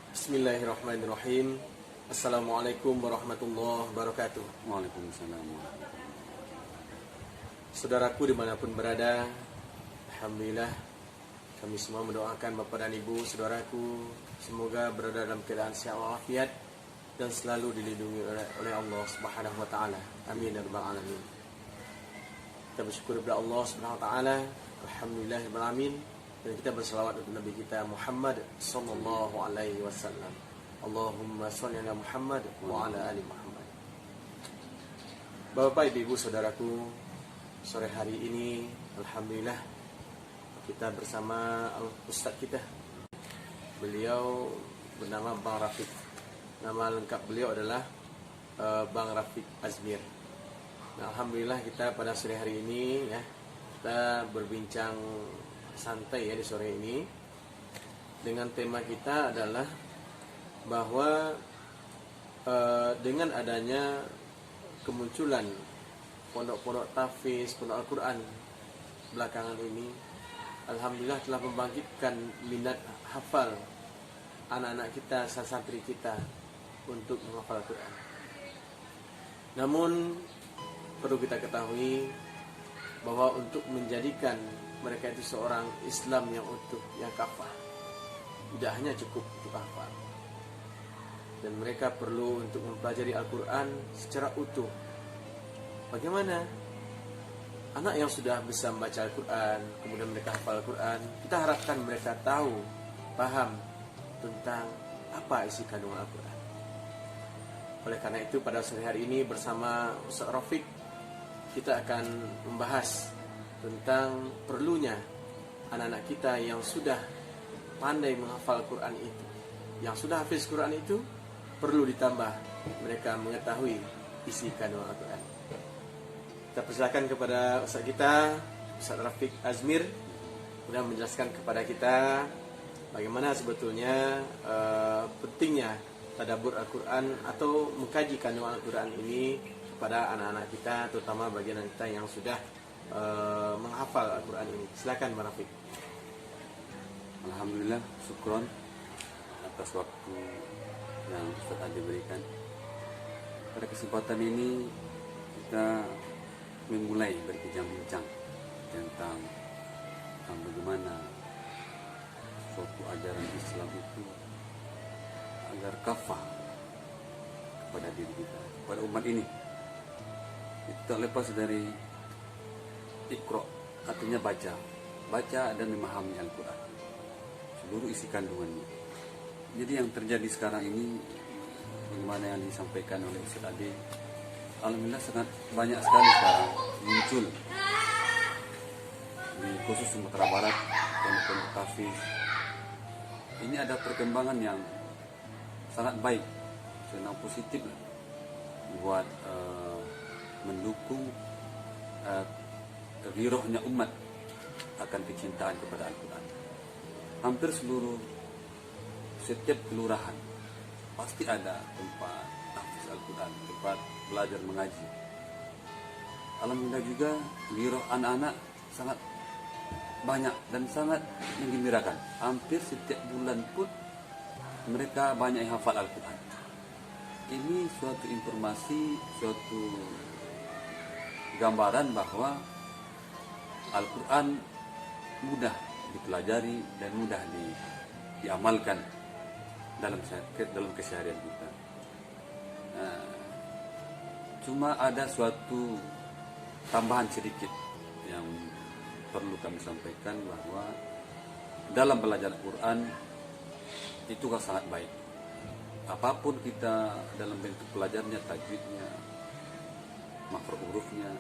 Bismillahirrahmanirrahim. Assalamualaikum warahmatullahi wabarakatuh. Waalaikumsalam. Saudaraku dimanapun berada, alhamdulillah kami semua mendoakan Bapak dan Ibu saudaraku semoga berada dalam keadaan sehat walafiat dan selalu dilindungi oleh Allah Subhanahu wa taala. Amin ya rabbal alamin. Kita bersyukur kepada Allah Subhanahu wa taala. Alhamdulillah rabbil alamin. Dan kita berselawat untuk Nabi kita Muhammad sallallahu alaihi wasallam. Allahumma shalli ala Muhammad wa ala ali Muhammad. Bapak, Ibu, saudaraku, sore hari ini alhamdulillah kita bersama Ustaz kita. Beliau bernama Bang Rafiq. Nama lengkap beliau adalah Bang Rafiq Azmir. Nah, alhamdulillah kita pada sore hari ini ya kita berbincang santai ya di sore ini dengan tema kita adalah bahwa dengan adanya kemunculan pondok-pondok tahfiz, pondok Al-Quran belakangan ini, alhamdulillah telah membangkitkan minat hafal anak-anak kita, santri kita untuk menghafal Al-Quran. Namun perlu kita ketahui bahwa untuk menjadikan mereka itu seorang Islam yang utuh, yang kafah, tidak hanya cukup untuk hafal, dan mereka perlu untuk mempelajari Al-Quran secara utuh. Bagaimana anak yang sudah bisa membaca Al-Quran, kemudian mereka hafal Al-Quran, kita harapkan mereka tahu, paham tentang apa isi kandungan Al-Quran. Oleh karena itu pada sore hari ini bersama Ustaz Rafiq kita akan membahas tentang perlunya anak-anak kita yang sudah pandai menghafal Quran itu, yang sudah hafiz Quran itu, perlu ditambah mereka mengetahui isi kandungan Al-Quran. Kita persilakan kepada Ustaz kita, Ustaz Rafiq Azmir, sudah menjelaskan kepada kita bagaimana sebetulnya pentingnya tadabbur Al-Quran atau mengkaji kandungan Al-Quran ini kepada anak-anak kita, terutama bagi anak kita yang sudah menghafal Al-Quran ini. Silakan Bang Rafiq. Alhamdulillah, syukron atas waktu yang Ustaz Adi berikan. Pada kesempatan ini kita memulai berbincang-bincang tentang bagaimana suatu ajaran Islam itu agar kafah kepada diri kita, kepada umat ini. Itu tak lepas dari Iqra, artinya baca dan memahami Al-Quran, seluruh isi kandungannya. Jadi yang terjadi sekarang ini, bagaimana yang disampaikan oleh Ustaz Adi, alhamdulillah sangat banyak sekali sekarang muncul di khusus Sumatera Barat, pondok-pondok tahfiz. Ini ada perkembangan yang sangat baik, sangat positif buat mendukung girohnya umat akan kecintaan kepada Al-Quran. Hampir setiap kelurahan pasti ada tempat tahfiz Al-Quran, tempat belajar mengaji. Alhamdulillah juga giroh anak-anak sangat banyak dan sangat menggembirakan. Hampir setiap bulan pun mereka banyak yang hafal Al-Quran. Ini suatu informasi, suatu gambaran bahwa Al-Quran mudah dipelajari dan mudah diamalkan dalam keseharian kita. Cuma ada suatu tambahan sedikit yang perlu kami sampaikan, bahwa dalam belajar Al-Quran itu sangat baik. Apapun kita dalam bentuk pelajarnya, tajwidnya, makhraj hurufnya,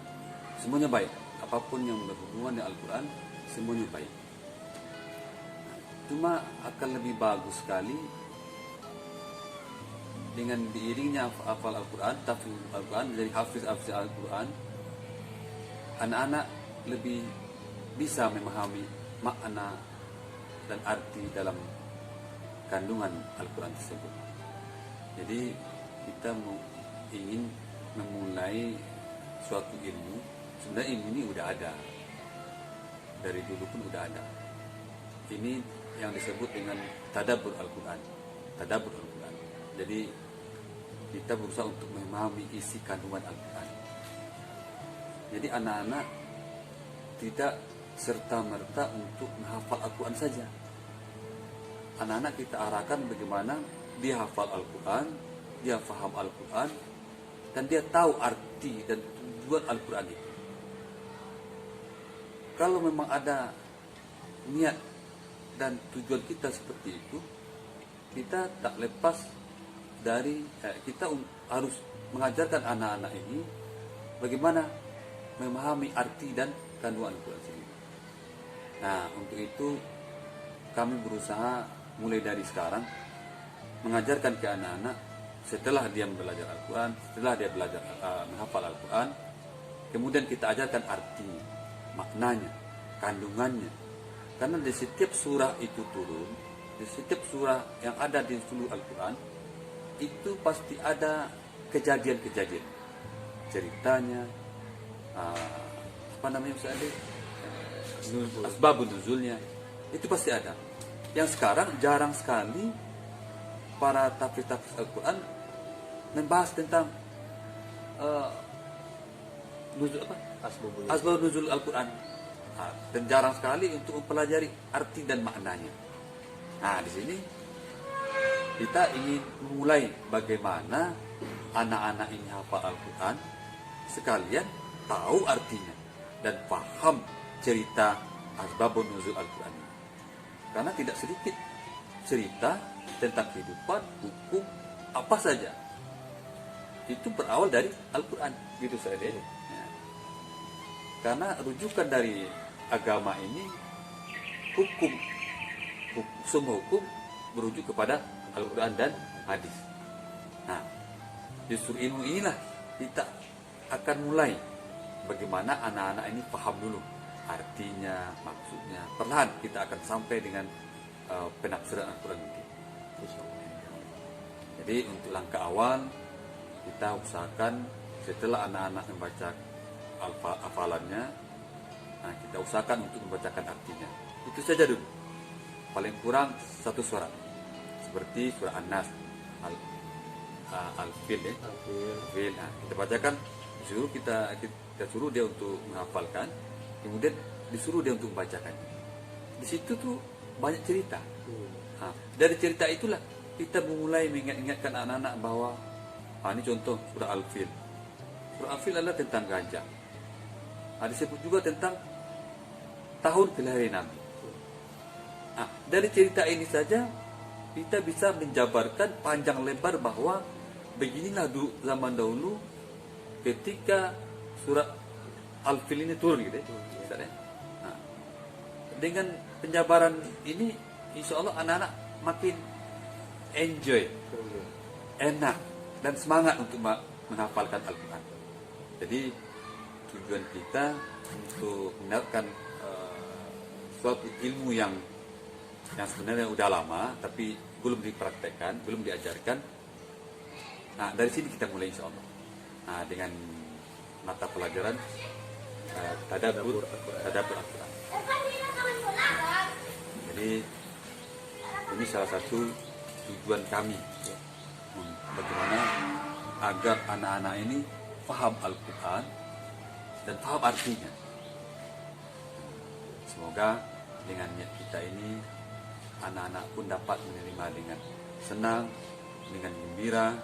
semuanya baik. Apapun yang berhubungan dengan Al-Quran, semuanya baik. Cuma akan lebih bagus sekali dengan diiringnya hafal Al-Quran, tahfiz Al-Quran, dari hafiz Al-Quran, anak-anak lebih bisa memahami makna dan arti dalam kandungan Al-Quran tersebut. Jadi kita ingin memulai suatu ilmu. Sebenarnya ilmu ini udah ada, dari dulu pun udah ada. Ini yang disebut dengan tadabbur Al-Quran. tadabbur Al-Quran. Jadi kita berusaha untuk memahami isi kandungan Al-Quran. Jadi anak-anak tidak serta-merta untuk menghafal Al-Quran saja. Anak-anak kita arahkan bagaimana dia hafal Al-Quran, dia faham Al-Quran, dan dia tahu arti dan tujuan Al-Quran itu. Kalau memang ada niat dan tujuan kita seperti itu, kita tak lepas dari kita harus mengajarkan anak-anak ini bagaimana memahami arti dan kandungan Al-Quran sendiri. Nah, untuk itu kami berusaha mulai dari sekarang mengajarkan ke anak-anak setelah dia belajar Al-Quran, setelah dia belajar menghafal Al-Quran, kemudian kita ajarkan artinya, maknanya, kandungannya. Karena di setiap surah itu turun, di setiap surah yang ada di seluruh Al-Quran, itu pasti ada kejadian-kejadian, ceritanya, misalnya asbabun nuzulnya, itu pasti ada. Yang sekarang jarang sekali para tafsir-tafsir Al-Quran membahas tentang asbabun nuzul Al-Quran. Dan jarang sekali untuk mempelajari arti dan maknanya. Nah, di sini kita ingin memulai bagaimana anak-anak ini hafal Al-Quran, sekalian tahu artinya dan paham cerita asbabun nuzul Al-Quran ini. Karena tidak sedikit cerita tentang kehidupan, hukum, apa saja itu berawal dari Al-Quran, gitu saja. Ya. Karena rujukan dari agama ini semua hukum merujuk kepada Al-Quran dan hadis. Nah, justru ilmu inilah kita akan mulai bagaimana anak-anak ini paham dulu artinya, maksudnya. Perlahan kita akan sampai dengan penafsiran Al-Quran itu. Jadi untuk langkah awal kita usahakan setelah anak-anak membaca hafalannya, nah kita usahakan untuk membacakan artinya. Itu saja dulu. Paling kurang satu surat. Seperti surah An-Nas, Al-Fil ya. Al-Fil. Nah, kita bacakan, kita suruh dia untuk menghafalkan, kemudian disuruh dia untuk membacakan. Di situ tuh banyak cerita. Nah, dari cerita itulah kita mulai mengingatkan anak-anak bahwa ini contoh surah Al-Fil. Surah Al-Fil adalah tentang gajah. Disebut juga tentang tahun kelahiran Nabi. Nah, dari cerita ini saja kita bisa menjabarkan panjang lebar bahwa beginilah zaman dahulu ketika surat Al-Fil ini turun gitu ya. Nah, dengan penjabaran ini insya Allah anak-anak makin enjoy, enak dan semangat untuk menghafalkan Al-Quran. Jadi tujuan kita untuk mendapatkan suatu ilmu yang sebenarnya udah lama tapi belum dipraktekkan, belum diajarkan. Nah, dari sini kita mulai insya Allah. Nah, dengan mata pelajaran tadabbur Al-Quran. Jadi ini salah satu tujuan kami, bagaimana agar anak-anak ini paham Al-Quran dan paham artinya. Semoga dengan niat kita ini anak-anak pun dapat menerima dengan senang, dengan gembira,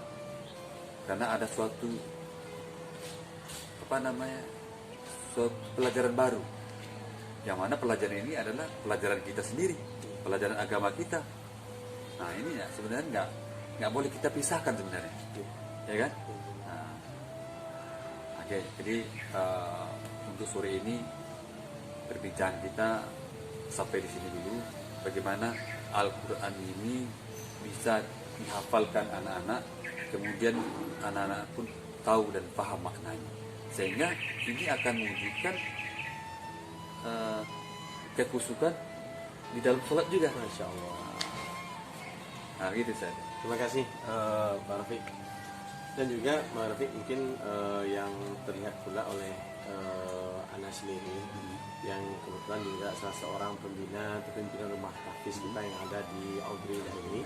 karena ada suatu suatu pelajaran baru, yang mana pelajaran ini adalah pelajaran kita sendiri, pelajaran agama kita. Nah, ini ya sebenarnya nggak boleh kita pisahkan sebenarnya, ya kan? Nah, oke, jadi untuk sore ini perbincangan kita sampai di sini dulu. Bagaimana Al-Quran ini bisa dihafalkan anak-anak, kemudian anak-anak pun tahu dan paham maknanya, sehingga ini akan mewujudkan kekhusyukan di dalam sholat juga. Masya Allah. Nah, gitu saja. Terima kasih Pak Rafiq. Dan juga Pak Rafiq mungkin yang terlihat pula oleh Ana sendiri, yang kebetulan juga salah seorang pembina rumah tahfiz kita yang ada di Audrey ini.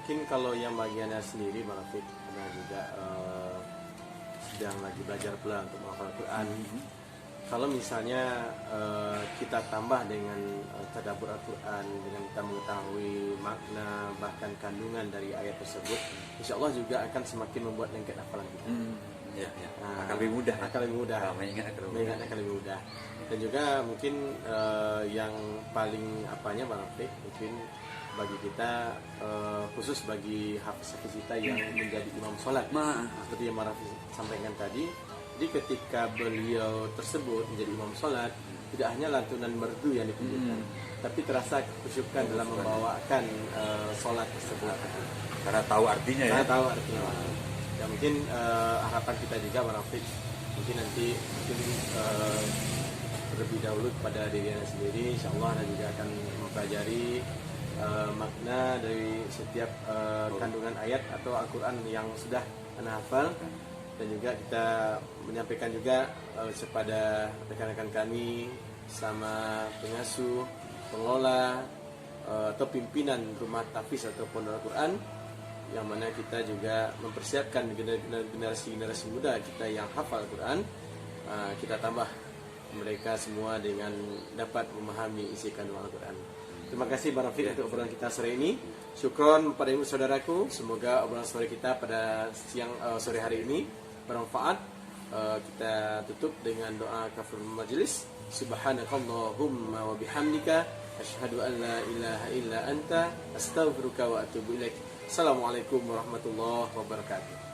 mungkin kalau yang bagiannya sendiri Bang Rafiq ada juga sedang lagi belajar pula untuk menghafal Al-Quran. Kalau misalnya kita tambah dengan tadabbur Al-Quran, dengan kita mengetahui makna bahkan kandungan dari ayat tersebut, insya Allah juga akan semakin membuat lengket hafalan kita. Ya, ya. Nah, Akan lebih mudah. akan lebih mudah. Mengingat akan lebih mudah. Mengingat akan lebih mudah. Dan juga mungkin yang paling apanya Bang Rafiq, mungkin bagi kita khusus bagi hafiz-hafiz kita yang menjadi imam sholat, seperti yang Bang Rafiq sampaikan tadi. Jadi ketika beliau tersebut menjadi imam sholat, tidak hanya lantunan merdu yang ditunjukkan, tapi terasa kekhusyukan dalam membawakan sholat tersebut. Karena tahu artinya ya. Karena tahu artinya. Dan mungkin harapan kita juga Bang Rafiq, mungkin nanti terlebih dahulu kepada dirinya sendiri, insya Allah Anda juga akan mempelajari makna dari setiap kandungan ayat atau Al-Quran yang sudah Anda hafal. Dan juga kita menyampaikan juga kepada rekan-rekan kami sama pengasuh, pengelola atau pimpinan rumah tahfiz atau pondok Al-Quran, yang mana kita juga mempersiapkan generasi-generasi muda kita yang hafal Al-Quran, kita tambah mereka semua dengan dapat memahami isi kandungan Al-Quran. Terima kasih Bang Rafiq untuk obrolan kita sore ini. Syukron pada ibu saudaraku. Semoga obrolan sore kita pada sore hari ini bermanfaat. Kita tutup dengan doa kafaratul majelis. Subhanakallahumma wa bihamdika asyhadu an la ilaha illa anta astaghfiruka wa atubu ilaik. Assalamualaikum warahmatullahi wabarakatuh.